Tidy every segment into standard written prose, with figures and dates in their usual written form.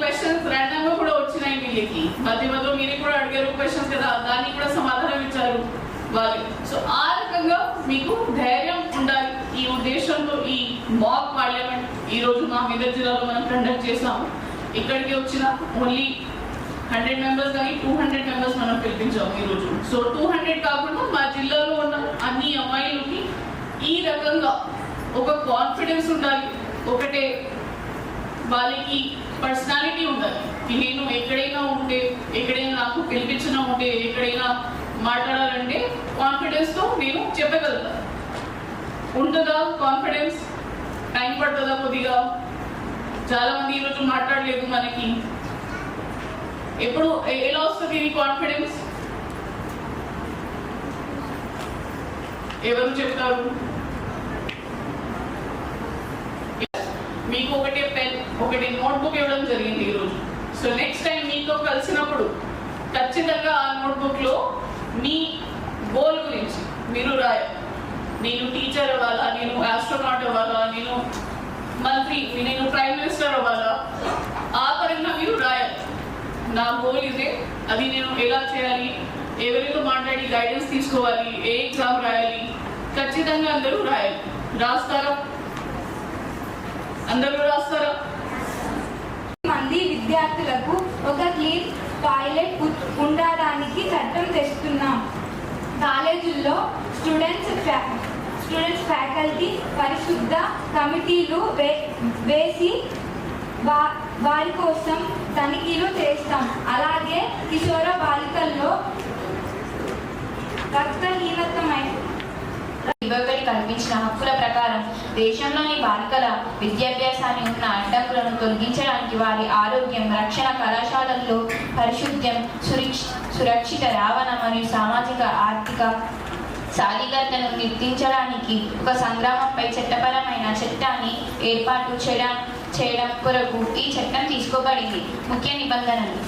Questions random గా కూడా వచ్చినాయి వీళ్ళకి, మధ్య మధ్యలో మీరే కూడా అడిగారు క్వశ్చన్స్ కదా, దానికి కూడా సమాధానం ఇచ్చారు వాళ్ళు. సో ఆ రకంగా మీకు ధైర్యం ఉండాలి. ఈ ఉద్దేశంతో ఈ మాక్ పార్లమెంట్ ఈ రోజు మా మెదక్ జిల్లాలో మనం కండక్ట్ చేసాము. ఇక్కడికి వచ్చిన ఓన్లీ 100 మెంబర్స్ కానీ 200 మెంబర్స్ మనం పిలిపించాము ఈరోజు. సో 200 కాకుండా మా జిల్లాలో ఉన్న అన్ని అమ్మాయిలకి ఈ రకంగా ఒక కాన్ఫిడెన్స్ ఉండాలి, ఒకటే వాళ్ళకి పర్సనాలిటీ ఉండాలి. నేను ఎక్కడైనా ఉంటే, ఎక్కడైనా నాకు పిలిపించిన ఉంటే, ఎక్కడైనా మాట్లాడాలంటే కాన్ఫిడెన్స్తో నేను చెప్పగలుగుతాను. ఉంటుందా కాన్ఫిడెన్స్? టైం పడుతుందా కొద్దిగా? చాలా మంది ఈరోజు మాట్లాడలేదు. మనకి ఎప్పుడు ఎలా వస్తుంది ఇది కాన్ఫిడెన్స్? ఎవరు చెప్తారు? మీకు ఒకటే పెన్, ఒకటి నోట్బుక్ ఇవ్వడం జరిగింది ఈరోజు. సో నెక్స్ట్ టైం మీతో కలిసినప్పుడు ఖచ్చితంగా ఆ నోట్బుక్లో మీ గోల్ గురించి మీరు రాయాలి. నేను టీచర్ అవ్వాలా, నేను ఆస్ట్రోనాట్ అవ్వాలా, నేను మంత్రి, నేను ప్రైమ్ మినిస్టర్ అవ్వాలా, ఆ పరంగా మీరు రాయాలి. నా గోల్ ఇదే, అది నేను ఎలా చేయాలి, ఎవరితో మాట్లాడి గైడెన్స్ తీసుకోవాలి, ఏ ఎగ్జామ్ రాయాలి, ఖచ్చితంగా అందరూ రాయాలి. రాస్తారా? అందరూ రాస్తారా? మంది విద్యార్థులకు ఒక క్లీన్ టాయిలెట్ ఉండడానికి చట్టం తెస్తున్నాం. కాలేజీల్లో స్టూడెంట్స్ ఫ్యాకల్టీ పరిశుద్ధ కమిటీలు వేసి వారి కోసం తనిఖీలు చేస్తాం. అలాగే కిషోర బాలికల్లో రక్తహీనతమైన ఇవ్వబడి కల్పించిన హక్కుల ప్రకారం దేశంలోని బాలికల విద్యాభ్యాసాన్ని ఉన్న అడ్డంకులను తొలగించడానికి వారి ఆరోగ్యం, రక్షణ, కళాశాలల్లో పరిశుద్ధ్యం, సురక్షిత రవాణా మరియు సామాజిక ఆర్థిక సాధికారతను నిర్ధారించడానికి ఒక సంగ్రామంపై చట్టపరమైన చట్టాన్ని ఏర్పాటు చేయడం కొరకు ఈ చట్టం తీసుకోబడింది. ముఖ్య నిబంధనలు: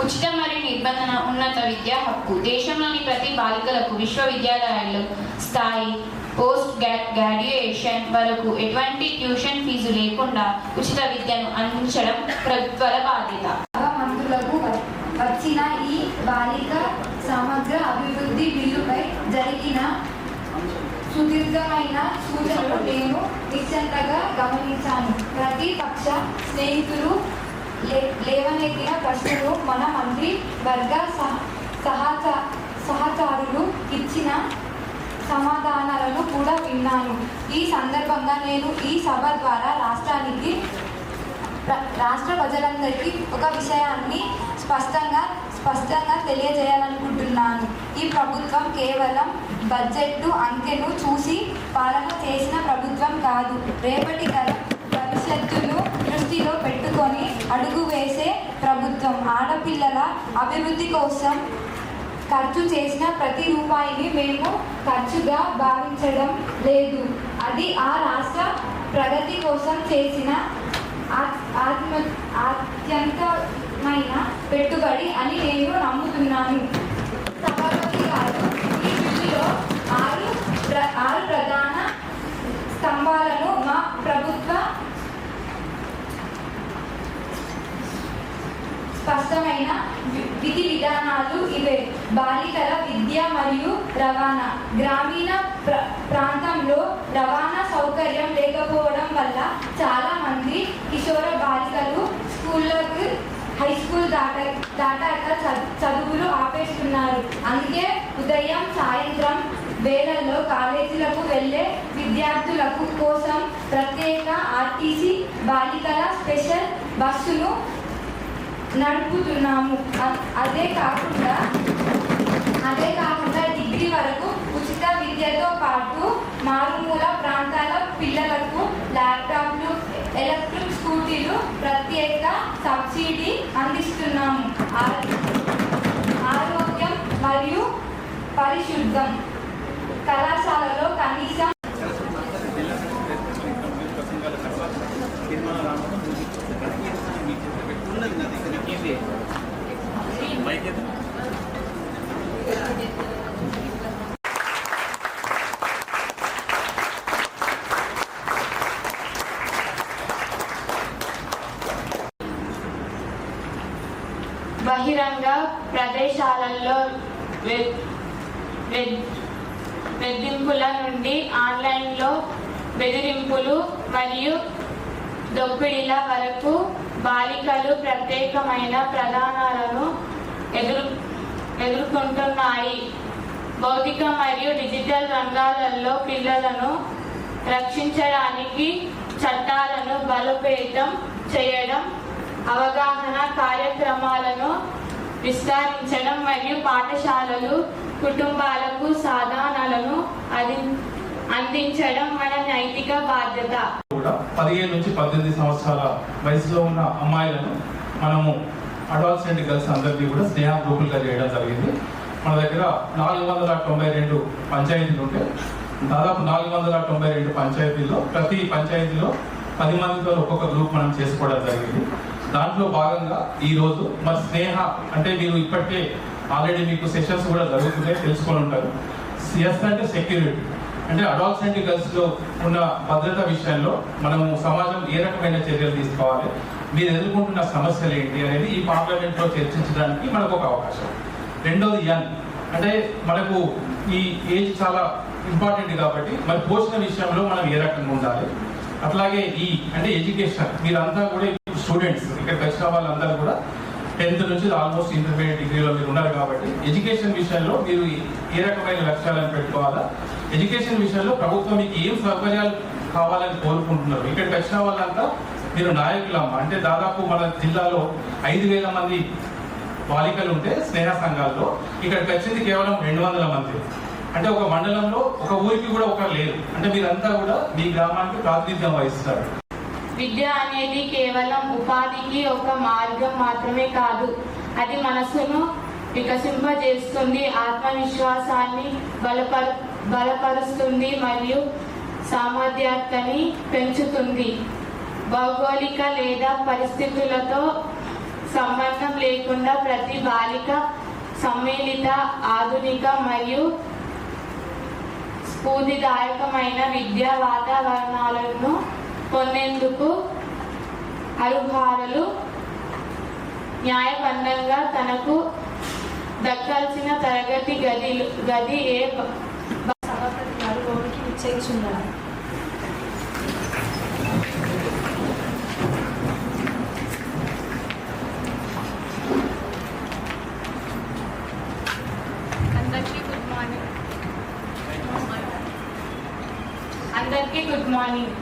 ఉచిత మరియు నిర్బంధన ఉన్నత విద్యా హక్కు. దేశంలోని ప్రతి బాలికలకు విశ్వవిద్యాలయాల్లో స్థాయి పోస్ట్ గ్రాడ్యుయేషన్ వరకు ఎటువంటి ట్యూషన్ ఫీజు లేకుండా ఉచిత విద్యను అందించడం ప్రభుత్వాల బాధ్యత. మంత్రులకు వచ్చిన ఈ బాలిక సమగ్ర అభివృద్ధి బిల్లుపై జరిగిన సుదీర్ఘమైన సూచనలు నేను నిశ్చంతగా గమనించాను. ప్రతిపక్ష స్నేహితులు లేవనెత్తిన ప్రశ్నలు మన మంత్రి వర్గ సహచారులు ఇచ్చిన సమాధానాలను కూడా విన్నాను. ఈ సందర్భంగా నేను ఈ సభ ద్వారా రాష్ట్ర ప్రజలందరికీ ఒక విషయాన్ని స్పష్టంగా తెలియజేయాలనుకుంటున్నాను. ఈ ప్రభుత్వం కేవలం బడ్జెట్ అంకెను చూసి పాలన చేసిన ప్రభుత్వం కాదు. రేపటి భవిష్యత్తును దృష్టిలో పెట్టుకొని అడుగు వేసే ప్రభుత్వం. ఆడపిల్లల అభివృద్ధి కోసం ఖర్చు చేసిన ప్రతి రూపాయిని మేము ఖర్చుగా భావించడం లేదు. అది ఆ రాష్ట్ర ప్రగతి కోసం చేసిన అత్యంతమైన పెట్టుబడి అని నేను నమ్ముతున్నాను. సభాపతి గారు, ఈ బిల్లులో 6 ప్రధాన స్తంభాలను మా ప్రభుత్వ స్పష్టమైన విధి విధానాలు ఇవే: బాలికల విద్య మరియు రవాణా. గ్రామీణ ప్రాంతంలో రవాణా సౌకర్యం లేకపోవడం వల్ల చాలా మంది కిషోర బాలికలు స్కూళ్ళకు, హై స్కూల్ దాటాక చదువులు ఆపేస్తున్నారు. అందుకే ఉదయం, సాయంత్రం వేళల్లో కాలేజీలకు వెళ్ళే విద్యార్థులకు కోసం ప్రత్యేక ఆర్టీసీ బాలికల స్పెషల్ బస్సును నడుపుతున్నాము. అదే కాకుండా డిగ్రీ వరకు ఉచిత విద్యతో పాటు మారుమూల ప్రాంతాల పిల్లలకు ల్యాప్టాప్లు, ఎలక్ట్రిక్ స్కూటీలు ప్రత్యేక సబ్సిడీ అందిస్తున్నాము. ఆరోగ్యం మరియు పరిశుద్ధం. కళాశాలలో కనీసం బహిరంగ ప్రదేశాలలో వేధింపుల నుండి ఆన్లైన్లో బెదిరింపులు మరియు దోపిడీల వరకు బాలికలు ప్రత్యేకమైన ప్రధానాలను ఎదుర్కొంటున్నాయి. భౌతిక మరియు డిజిటల్ రంగాలలో పిల్లలను రక్షించడానికి చట్టాలను బలోపేతం చేయడం, అవగాహన కార్యక్రమాలను విస్తరించడం మరియు పాఠశాలలు, కుటుంబాలకు సాధనాలను అందించడం మన నైతిక బాధ్యత. 15 నుంచి 18 సంవత్సరాల వయసులో ఉన్న అమ్మాయిలను మనము అడాల్సెంట్ గర్ల్స్ అందరినీ కూడా స్నేహ గ్రూపులుగా చేయడం జరిగింది. మన దగ్గర 492 పంచాయతీలు ఉంటే దాదాపు 492 పంచాయతీల్లో ప్రతి పంచాయతీలో 10 మందితో ఒక్కొక్క గ్రూప్ మనం చేసుకోవడం జరిగింది. దాంట్లో భాగంగా ఈరోజు మరి స్నేహ అంటే మీరు ఇప్పటికే ఆల్రెడీ మీకు సెషన్స్ కూడా జరుగుతున్నాయి, తెలుసుకొని ఉంటారు. ఎస్ అంటే సెక్యూరిటీ, అంటే అడాల్సెంట్ గర్ల్స్లో ఉన్న భద్రత విషయంలో మనము సమాజం ఏ రకమైన చర్యలు తీసుకోవాలి, మీరు ఎదుర్కొంటున్న సమస్యలు ఏంటి అనేది ఈ పార్లమెంట్లో చర్చించడానికి మనకు ఒక అవకాశం. రెండోది ఎన్ అంటే మనకు ఈ ఏజ్ చాలా ఇంపార్టెంట్ కాబట్టి మరి పోషణ విషయంలో మనం ఏ రకంగా ఉండాలి. అట్లాగే ఈ అంటే ఎడ్యుకేషన్, మీరంతా కూడా స్టూడెంట్స్ ఇక్కడికి వచ్చిన వాళ్ళందరూ కూడా 10th నుంచి ఆల్మోస్ట్ ఇంటర్మీడియట్ డిగ్రీలో మీరు ఉన్నారు కాబట్టి ఎడ్యుకేషన్ విషయంలో మీరు ఏ రకమైన లక్ష్యాలను పెట్టుకోవాలా, ఎడ్యుకేషన్ విషయంలో ప్రభుత్వం మీకు ఏం సౌకర్యాలు కావాలని కోరుకుంటున్నారు. ఇక్కడికి వచ్చిన వాళ్ళంతా మీరు నాయకులమ్మ, అంటే దాదాపు మన జిల్లాలో 5,000 మంది బాలికలు ఉంటే స్నేహ సంఘాల్లో ఇక్కడికి వచ్చింది కేవలం 200 మంది. అంటే ఒక మండలంలో ఒక ఊరికి కూడా ఒకరు లేరు. అంటే మీరంతా కూడా మీ గ్రామానికి ప్రాతినిధ్యం వహిస్తారు. విద్య అనేది కేవలం ఉపాధికి ఒక మార్గం మాత్రమే కాదు, అది మనసును వికసింపజేస్తుంది, ఆత్మవిశ్వాసాన్ని బలపరుస్తుంది మరియు సామర్థ్యాన్ని పెంచుతుంది. భౌగోళిక లేదా పరిస్థితులతో సంబంధం లేకుండా ప్రతి బాలిక సమ్మిళిత, ఆధునిక మరియు స్ఫూర్తిదాయకమైన విద్యా వాతావరణాలను పొందేందుకు అర్హురాలు. న్యాయబద్ధంగా తనకు దక్కాల్సిన తరగతి గది ఏ సభాపతి గారు లోనికి విచ్చేస్తున్నారు. అందరికీ గుడ్ మార్నింగ్.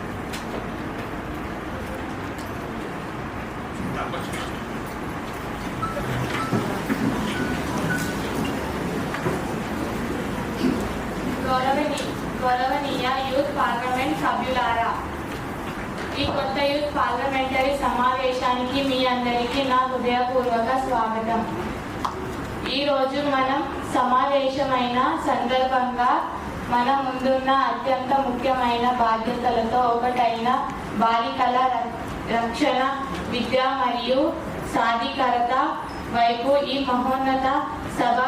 గౌరవనీయ యూత్ పార్లమెంట్ సభ్యులారా, ఈ కొత్త యూత్ పార్లమెంటరీ సమావేశానికి మీ అందరికీ నా హృదయపూర్వక స్వాగతం. ఈరోజు మనం సమావేశమైన సందర్భంగా మన ముందున్న అత్యంత ముఖ్యమైన బాధ్యతలతో ఒకటైన బాలికల రక్షణ, విద్య మరియు సాధికారత వైపు ఈ మహోన్నత సభ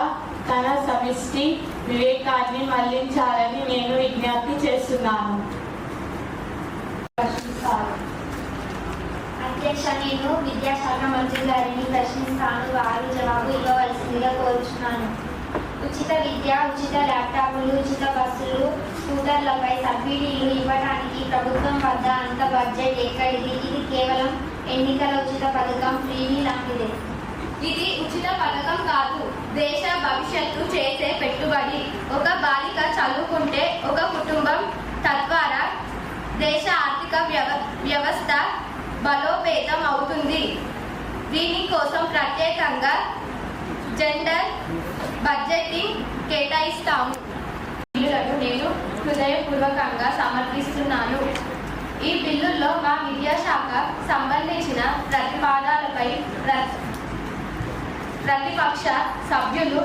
తన సమిష్టి వివేకాన్ని మళ్లించాలని నేను విజ్ఞప్తి చేస్తున్నాను. అధ్యక్ష, నేను విద్యాశాఖ మంత్రి గారిని ప్రశ్నిస్తాను. వారు జవాబు ఇవ్వవలసిందిగా కోరుచున్నాను. ఉచిత విద్య, ఉచిత ల్యాప్టాప్లు, ఉచిత బస్సులు, స్కూటర్లపై సబ్సిడీలు ఇవ్వడానికి ప్రభుత్వం వద్ద అంత బడ్జెట్ ఎక్కడిది? ఇది కేవలం ఎన్నికల ఉచిత పథకం, ఫ్రీవీ లాంటిదే. ఇది ఉచిత పథకం కాదు, దేశ భవిష్యత్తు చేసే పెట్టుబడి. ఒక బాలిక చదువుకుంటే ఒక కుటుంబం, తద్వారా దేశ ఆర్థిక వ్యవస్థ బలోపేతం అవుతుంది. దీనికోసం ప్రత్యేకంగా జెండర్ బడ్జెటింగ్ కేటాయిస్తాము. బిల్లులను నేను హృదయపూర్వకంగా సమర్థిస్తున్నాను. ఈ బిల్లుల్లో మా విద్యాశాఖ సంబంధించిన ప్రతిపాదనలపై ప్రతిపక్ష సభ్యులు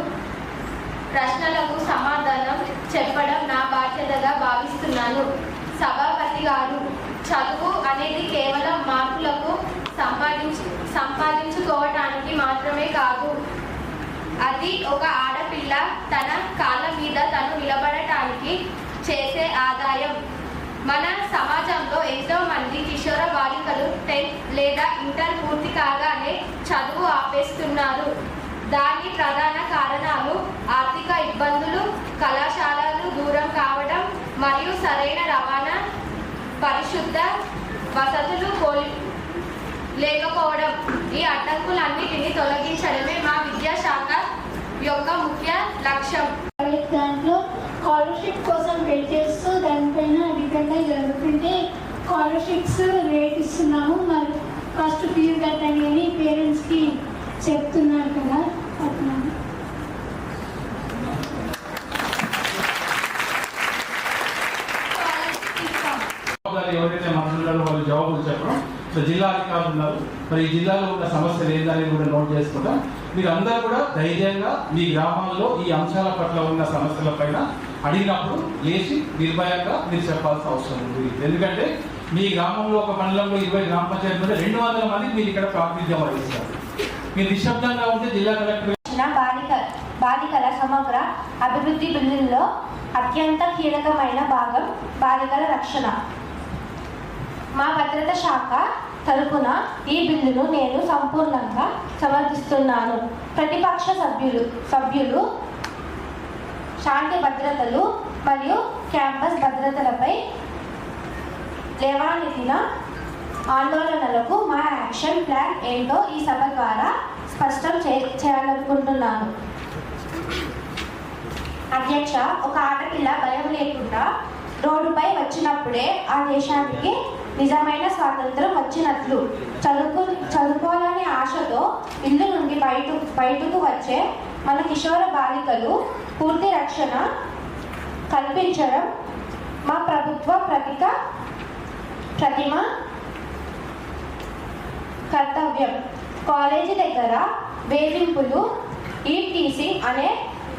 ప్రశ్నలకు సమాధానం చెప్పడం నా బాధ్యతగా భావిస్తున్నాను. సభాపతి గారు, చదువు అనేది కేవలం మార్కులకు సంపాదించుకోవటానికి మాత్రమే కాదు. అది ఒక ఆడపిల్ల తన కాళ్ళ మీద తను నిలబడటానికి చేసే ఆదాయం. మన సమాజంలో ఎంతో మంది కిషోర బాలికలు 10th లేదా ఇంటర్ పూర్తి కాగానే చదువు ఆపేస్తున్నారు. దాని ప్రధాన కారణాలు ఆర్థిక ఇబ్బందులు, కళాశాలలు దూరం కావడం మరియు సరైన రవాణా, పరిశుద్ధ వసతులు లేకపోవడం. ఈ అడ్డంకులన్నిటిని తొలగించడమే మా విద్యాశాఖ యొక్క ముఖ్య లక్ష్యం. దాంట్లో స్కాలర్షిప్ కోసం వెయిట్ చేస్తూ దానిపైన డిపెండ్ అయ్యి జరుగుతుంటే స్కాలర్షిప్స్ రేట్ ఇస్తున్నాము, మరి ఫస్ట్ ఫీజు కట్టండి అని పేరెంట్స్కి చెప్తున్నారు కదా అట్లా. ఎవరైతే మంత్రులు వాళ్ళు జవాబులు చెప్పడం. సో జిల్లా అధికారులు ఉన్నారు, మరి ఈ జిల్లాలో ఉన్న సమస్యలు ఏంటనేది కూడా నోట్ చేసుకుంటాం. మీరు అందరూ కూడా ధైర్యంగా మీ గ్రామాల్లో ఈ అంశాల పట్ల ఉన్న సమస్యల పైన అడిగినప్పుడు లేచి నిర్భయంగా మీరు చెప్పాల్సిన అవసరం ఉంది. ఎందుకంటే మీ గ్రామంలో ఒక మండలంలో 20 గ్రామ పంచాయతీ ఉంటే 200 మందికి మీరు ఇక్కడ ప్రాతినిధ్యం వహిస్తారు. మీరు నిశ్శబ్దంగా ఉంటే జిల్లా కలెక్టర్ బాలికల సమగ్ర అభివృద్ధి బిల్లుల్లో అత్యంత కీలకమైన భాగం బాలికల రక్షణ. మా భద్రతా శాఖ తరపున ఈ బిల్లును నేను సంపూర్ణంగా సమర్థిస్తున్నాను. ప్రతిపక్ష సభ్యులు శాంతి భద్రతలు మరియు క్యాంపస్ భద్రతలపై లేవనెత్తిన ఆందోళనలకు మా యాక్షన్ ప్లాన్ ఏంటో ఈ సభ ద్వారా స్పష్టం చేయాలనుకుంటున్నాను. అధ్యక్ష, ఒక ఆడపిల్ల భయం లేకుండా రోడ్డుపై వచ్చినప్పుడే ఆ దేశానికి నిజమైన స్వాతంత్రం వచ్చినట్లు. చదువుకోవాలనే ఆశతో ఇల్లు నుండి బయటకు వచ్చే మన కిషోర బాలికలు పూర్తి రక్షణ కల్పించడం మా ప్రభుత్వ ప్రతిమ కర్తవ్యం. కాలేజీ దగ్గర వేధింపులు, ఈవ్టీసింగ్ అనే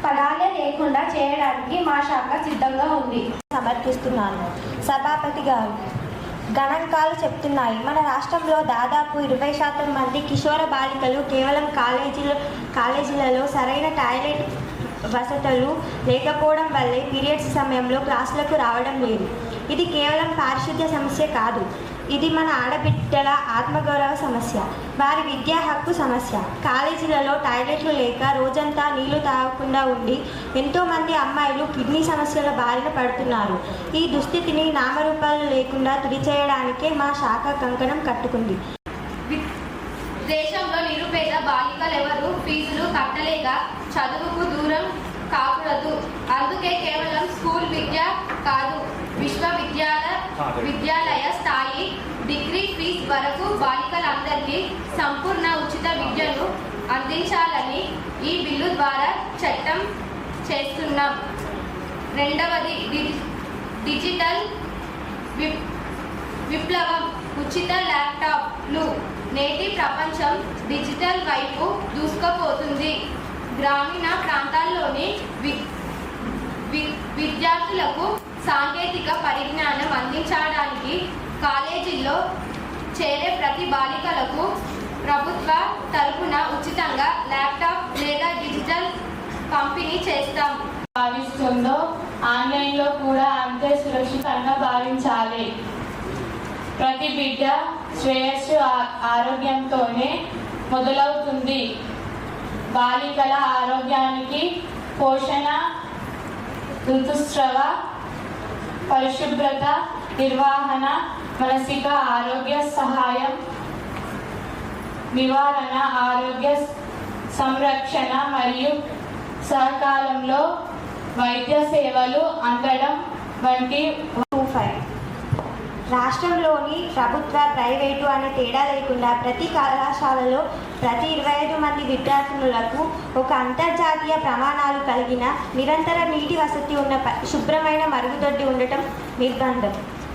పదాలే లేకుండా చేయడానికి మా శాఖ సిద్ధంగా ఉంది. సమర్పిస్తున్నాను. సభాపతి గారు, గణాంకాలు చెప్తున్నాయి. మన రాష్ట్రంలో దాదాపు 20% మంది కిషోర బాలికలు కేవలం కాలేజీలలో సరైన టాయిలెట్ వసతులు లేకపోవడం వల్లే పీరియడ్స్ సమయంలో క్లాసులకు రావడం లేదు. ఇది కేవలం పారిశుద్ధ్య సమస్య కాదు, ఇది మన ఆడబిడ్డల ఆత్మగౌరవ సమస్య, వారి విద్యా హక్కు సమస్య. కాలేజీలలో టాయిలెట్లు లేక రోజంతా నీళ్లు తాగకుండా ఉండి ఎంతోమంది అమ్మాయిలు కిడ్నీ సమస్యల బారిన పడుతున్నారు. ఈ దుస్థితిని నామరూపాలు లేకుండా తుడిచేయడానికే మా శాఖ కంకణం కట్టుకుంది. దేశంలో నిరుపేద బాలికలెవరూ ఫీజులు కట్టలేక చదువుకు దూరం కాకూడదు. అందుకే కేవలం స్కూల్ విద్య కాదు, విద్యాలయ స్థాయి డిగ్రీ ఫీజు వరకు బాలికలందరికీ సంపూర్ణ ఉచిత విద్యను అందించాలని ఈ బిల్లు ద్వారా చట్టం చేస్తున్నాం. రెండవది డిజిటల్ విప్లవం. ఉచిత ల్యాప్టాప్లు. నేటి ప్రపంచం డిజిటల్ వైపు దూసుకుపోతుంది. గ్రామీణ ప్రాంతాల్లోని విద్యార్థులకు సాంకేతిక పరిజ్ఞానం అందించడానికి కాలేజీల్లో చేరే ప్రతి బాలికలకు ప్రభుత్వ తరపున ఉచితంగా ల్యాప్టాప్ లేదా డిజిటల్ పంపిణీ చేస్తాం. భావిస్తుందో ఆన్లైన్లో కూడా అంతే సురక్షితంగా భావించాలి. ప్రతి బిడ్డ శ్రేయస్సు ఆరోగ్యంతోనే మొదలవుతుంది. బాలికల ఆరోగ్యానికి పోషణ, ఋతుస్రావ, పరిశుభ్రత, నిర్వహణ, మానసిక ఆరోగ్య సహాయం, నివారణ, ఆరోగ్య సంరక్షణ మరియు సకాలంలో వైద్య సేవలు అందడం వంటి రాష్ట్రంలోని ప్రభుత్వ, ప్రైవేటు అనే తేడా లేకుండా ప్రతి కళాశాలలో ప్రతి 25 మంది విద్యార్థినులకు ఒక అంతర్జాతీయ ప్రమాణాలు కలిగిన నిరంతర నీటి వసతి ఉన్న శుభ్రమైన మరుగుదొడ్డి ఉండటం నిర్బంధం.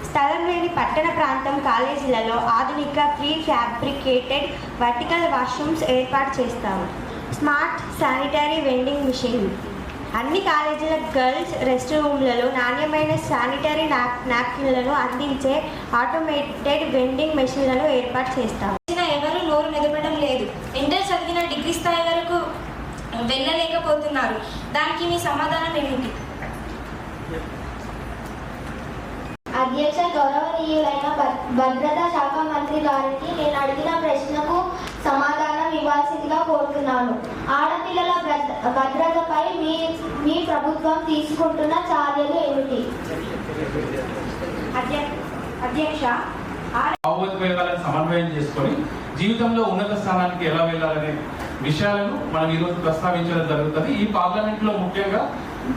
స్థలం లేని పట్టణ ప్రాంతం కాలేజీలలో ఆధునిక ప్రీ ఫ్యాబ్రికేటెడ్ వర్టికల్ వాష్రూమ్స్ ఏర్పాటు చేస్తాము. స్మార్ట్ శానిటరీ వెండింగ్ మిషన్లు. అన్ని కాలేజీల గర్ల్స్ రెస్ట్ రూమ్లలో నాణ్యమైన శానిటరీ నాప్కిన్లను అందించే ఆటోమేటెడ్ వెండింగ్ మెషిన్లను ఏర్పాటు చేస్తాము. ఎవరు నోరు మెదపడం లేదు. ఇంటర్ చదివిన డిగ్రీ స్థాయి వరకు వెళ్ళలేకపోతున్నారు. దానికి మీ సమాధానం ఏమిటి? అధ్యక్ష, గౌరవనీయులైన భద్రతా శాఖ మంత్రి గారికి నేను అడిగిన ప్రశ్నకు సమాధానం ఇవ్వాల్సిందిగా కోరుతున్నాను. ఆడపిల్లల భద్రతపై మీ ప్రభుత్వం తీసుకుంటున్న చర్యలు ఏమిటి? అధ్యక్ష, భావోద్వేగాలను సమన్వయం చేసుకొని జీవితంలో ఉన్నత స్థానానికి ఎలా వెళ్ళాలనే విషయాలను మనం ఈరోజు ప్రస్తావించడం జరుగుతుంది. ఈ పార్లమెంట్లో ముఖ్యంగా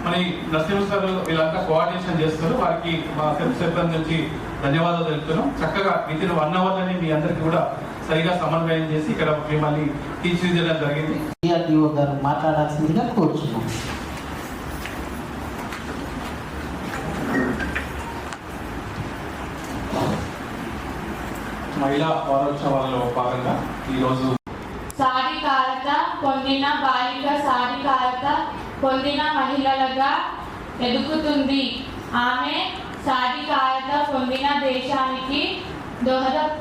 మన నరసింహ సార్ వీళ్ళంతా కోఆర్డినేషన్ చేస్తారు. వారికి మా సిబ్బంది నుంచి ధన్యవాదాలు తెలుపుతున్నాం. చక్కగా వితిన్ 1 అవర్లోనే మీ అందరికీ కూడా సరిగా సమన్వయం చేసి ఇక్కడ మిమ్మల్ని తీర్చిదిద్దడం జరిగింది. డిఆర్డిఓ గారు మాట్లాడాల్సిందిగా కోరుచున్నాం. మహిళా వారోత్సవాలలో భాగంగా ఈరోజు సాధికారత పొందిన బాలిక సాధికారత పొందిన మహిళలుగా ఎదుగుతుంది. ఆమె సాధికారత పొందిన దేశానికి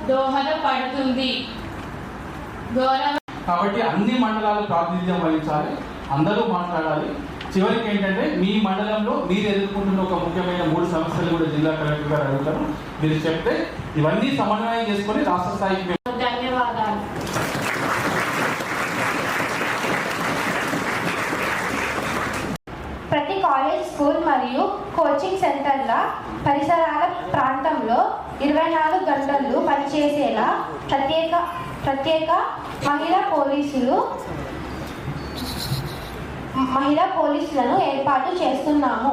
దోహదపడుతుంది. కాబట్టి అన్ని మండలాలు ప్రాతినిధ్యం వహించాలి, అందరూ మాట్లాడాలి. చివరికి ఏంటంటే మీ మండలంలో మీరు ఎదుర్కొంటున్న ఒక ముఖ్యమైన 3 సమస్యలు కూడా జిల్లా కలెక్టర్ గారు అడుగుతారు. మీరు చెప్తే ఇవన్నీ సమన్వయం చేసుకొని రాష్ట్ర స్థాయికి ధన్యవాదాలు. ప్రతి కాలేజ్, స్కూల్ మరియు కోచింగ్ సెంటర్ల పరిసరాల ప్రాంతంలో 24 గంటలు పనిచేసేలా ప్రత్యేక మహిళా పోలీసులను ఏర్పాటు చేస్తున్నాము.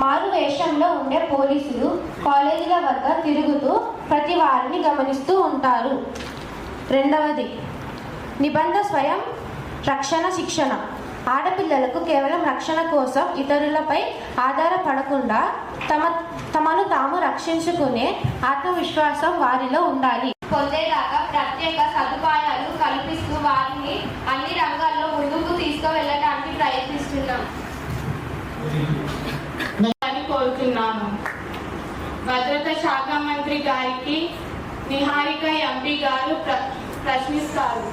మారు వేషంలో ఉండే పోలీసులు కాలేజీల వద్ద తిరుగుతూ ప్రతి వారిని గమనిస్తూ ఉంటారు. రెండవది, నిబంధ స్వయం రక్షణ శిక్షణ. ఆడపిల్లలకు కేవలం రక్షణ కోసం ఇతరులపై ఆధారపడకుండా తమను తాము రక్షించుకునే ఆత్మవిశ్వాసం వారిలో ఉండాలి. పొందేదాకా ప్రత్యేక సదుపాయాలు కల్పిస్తూ వారిని అన్ని రంగాల్లో ముందుకు తీసుకువెళ్ళడానికి ప్రయత్నిస్తున్నాం అని కోరుతున్నాను. భద్రతా శాఖ మంత్రి గారికి నిహారిక ఎంపీ గారు ప్రశ్నిస్తారు.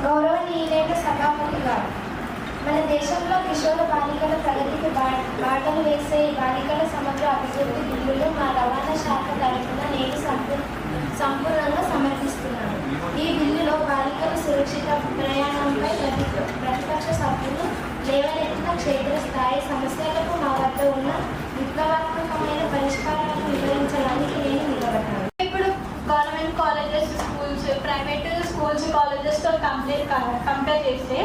గౌరవనీయులైన సభాపతి గారు, మన దేశంలో కిషోర బాలికల ప్రగతికి బాటలు వేసే బాలికల సమగ్ర అభివృద్ధి బిల్లులు మా రవాణా శాఖ తరఫున నేను సంపూర్ణంగా సమర్పిస్తున్నాను. ఈ బిల్లులో బాలికల సురక్షిత ప్రయాణంపై ప్రతిపక్ష సభ్యులు లేవనెత్తిన క్షేత్రస్థాయి సమస్యలకు మా వద్ద ఉన్న విప్లవాత్మకమైన పరిష్కారాలను వివరించడానికి నేను నిలబడ్డాను. ఇప్పుడు government colleges, schools, private schools, కాలేజెస్తో కంపేర్ చేస్తే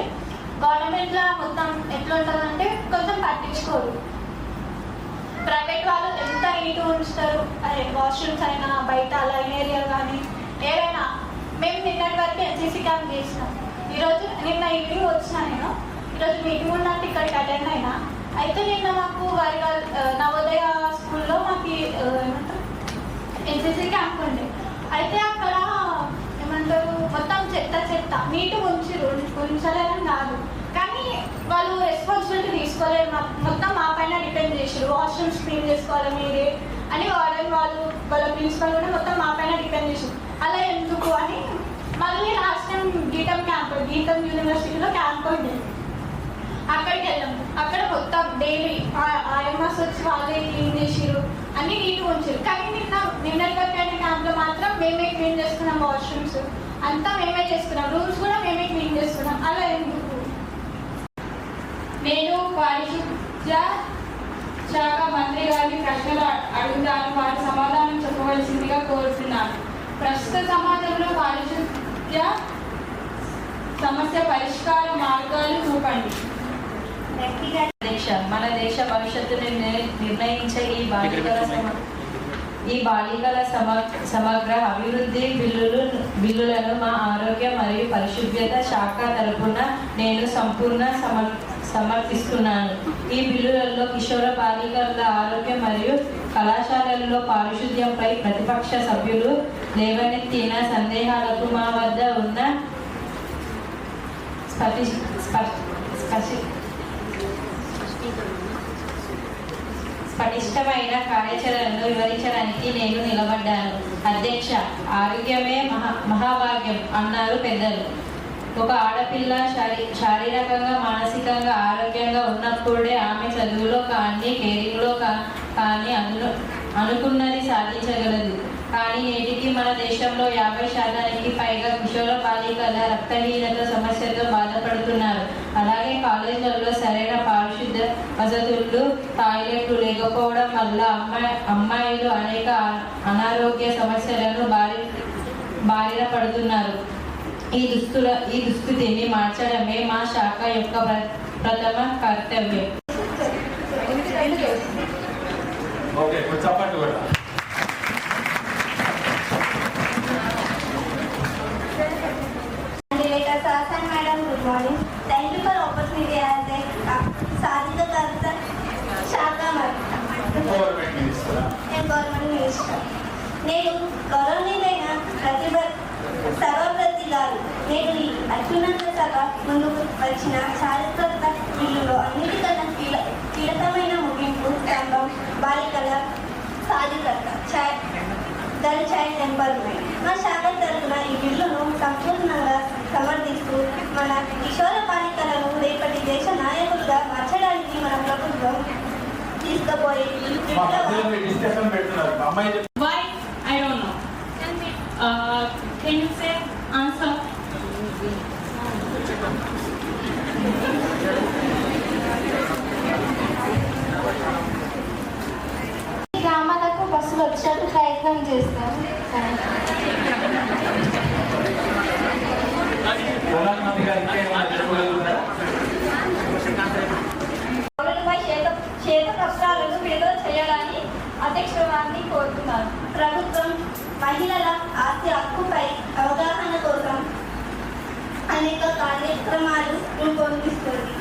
గవర్నమెంట్లో మొత్తం ఎట్లా ఉంటుందంటే కొంచెం పట్టించుకోరు. ప్రైవేట్ వాళ్ళు ఎంత నీట్గా ఉంచుతారు, అదే వాష్రూమ్స్ అయినా బయట లైన్ ఏరియా కానీ ఏదైనా. మేము నిన్నటి వరకు ఎన్సీసీ క్యాంప్ చేసినాం. నిన్న ఈవినింగ్ వచ్చినా నేను. ఈరోజు మీటింగ్ ఉన్నట్టు ఇక్కడికి అటెండ్ అయినా. అయితే నిన్న మాకు వరంగల్ నవోదయ స్కూల్లో మాకు ఏమంటారు ఎన్సీసీ క్యాంప్ ఉండే. అయితే అక్కడ ఏమంటారు మొత్తం చెత్త నీట్గా ఉంచలేదని కాదు, కానీ వాళ్ళు రెస్పాన్సిబిలిటీ తీసుకోలేరు. మొత్తం మా పైన డిపెండ్ చేసారు. వాష్రూమ్స్ క్లీన్ చేసుకోవాలి మీరే అని వార్డెన్ వాళ్ళు వాళ్ళ ప్రిన్సిపల్ కూడా మొత్తం మా పైన డిపెండ్ చేసారు. అలా ఎందుకు అని మళ్ళీ లాస్ట్ టైం గీతం యూనివర్సిటీలో క్యాంప్ ఉండేది. అక్కడికి వెళ్ళాము. అక్కడ మొత్తం డైలీ ఐఎంఎస్ వచ్చి వాళ్ళే క్లీన్ చేసిరు, అన్ని నీట్గా ఉంచారు. కానీ నిన్నటి వరకు అయిన క్యాంప్లో మాత్రం మేమే క్లీన్ చేసుకున్నాం. వాష్రూమ్స్ అంతా మేమే చేసుకున్నాం, రూమ్స్ కూడా మేమే క్లీన్ చేసుకున్నాం. అలా ఎందుకు? నేను పారిశుద్ధ్య శాఖ మంత్రి గారిని ప్రశ్నలు అడుగుతాను. వారి సమాధానం చెప్పవలసిందిగా కోరుతున్నాను. ప్రస్తుత సమాజంలో పారిశుద్ధ్య సమస్య పరిష్కార మార్గాలు చూపండి. మన దేశ భవిష్యత్తును నిర్ణయించే ఈ బాలికల సమగ్ర అభివృద్ధి బిల్లులను మా ఆరోగ్య మరియు పరిశుభ్రత శాఖ తరపున నేను సమర్థిస్తున్నాను. ఈ బిల్లులలో కిషోర బాలికల ఆరోగ్యం మరియు కళాశాలల్లో పారిశుద్ధ్యంపై ప్రతిపక్ష సభ్యులు లేవనెత్తిన సందేహాలకు మా వద్ద ఉన్న పటిష్టమైన కార్యాచరణను వివరించడానికి నేను నిలబడ్డాను. అధ్యక్ష, ఆరోగ్యమే మహాభాగ్యం అన్నారు పెద్దలు. ఒక ఆడపిల్ల శారీరకంగా మానసికంగా ఆరోగ్యంగా ఉన్నప్పుడే ఆమె చదువులో కానీ కెరీర్లో కానీ అనుకున్నది సాధించగలదు. కానీ నేటికి మన దేశంలో 50% పైగా కిషోర బాలికల రక్తహీనత సమస్యతో బాధపడుతున్నారు. అలాగే కాలేజీలలో సరైన పారిశుద్ధ్య వసతులు, టాయిలెట్లు లేకపోవడం వల్ల అమ్మాయిలు అనేక అనారోగ్య సమస్యలను బారిన పడుతున్నారు. ఈ దుస్థితిని మార్చడమే మా శాఖ యొక్క ప్రథమ కర్తవ్యం. ఓకే, కొంచెం చప్పట్లు కూడా. Madam, good morning. Thank you for opportunity as a Sadhika Karta Shaka government minister Government Minister. నేను గౌరవనీయులైన సర్వప్రతి గారు నేను ఈ అత్యున్నత సభ ముందుకు వచ్చిన చారిత్రక బిల్లులో అన్నిటికన్నా కీలకమైన ముగింపు స్తంభం బాలికల సాధికత గర్ల్ చైల్డ్ ఎంపవర్మెంట్. మా శాఖ తరఫున ఈ బిల్లును సంపూర్ణంగా సమర్థిస్తూ మన కిషోర బాలికలను రేపటి దేశ నాయకులుగా మార్చడానికి మన ప్రభుత్వం తీసుకుపోయే డిస్కషన్ పెడుతున్నారు. అమ్మాయి Why? I don't know. Can you say answer? గ్రామాలకు బస్సులు వచ్చేట్టు ప్రయత్నం చేస్తాం. ప్రధానమంత్రి గారు ఇంకేమైనా చెప్పగలుగుతారా? పౌరులపై శ్వేతపత్రాలను విడుదల చేయాలని అధ్యక్షుల వారిని కోరుతున్నారు. ప్రభుత్వం మహిళల ఆస్తి హక్కుపై అవగాహన కోసం అనేక కార్యక్రమాలు రూపొందిస్తుంది.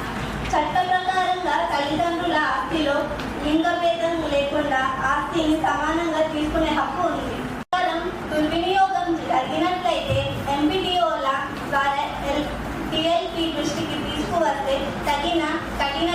చట్ట ప్రకారంగా తల్లిదండ్రుల ఆస్తిలో లింగభేదం లేకుండా ఆస్తిని సమానంగా తీసుకునే హక్కు ఉంది. దుర్వినియోగం జరిగినట్లయితే ఎంపీడీఓల ద్వారా TLP దృష్టికి తీసుకువస్తే తగిన కఠిన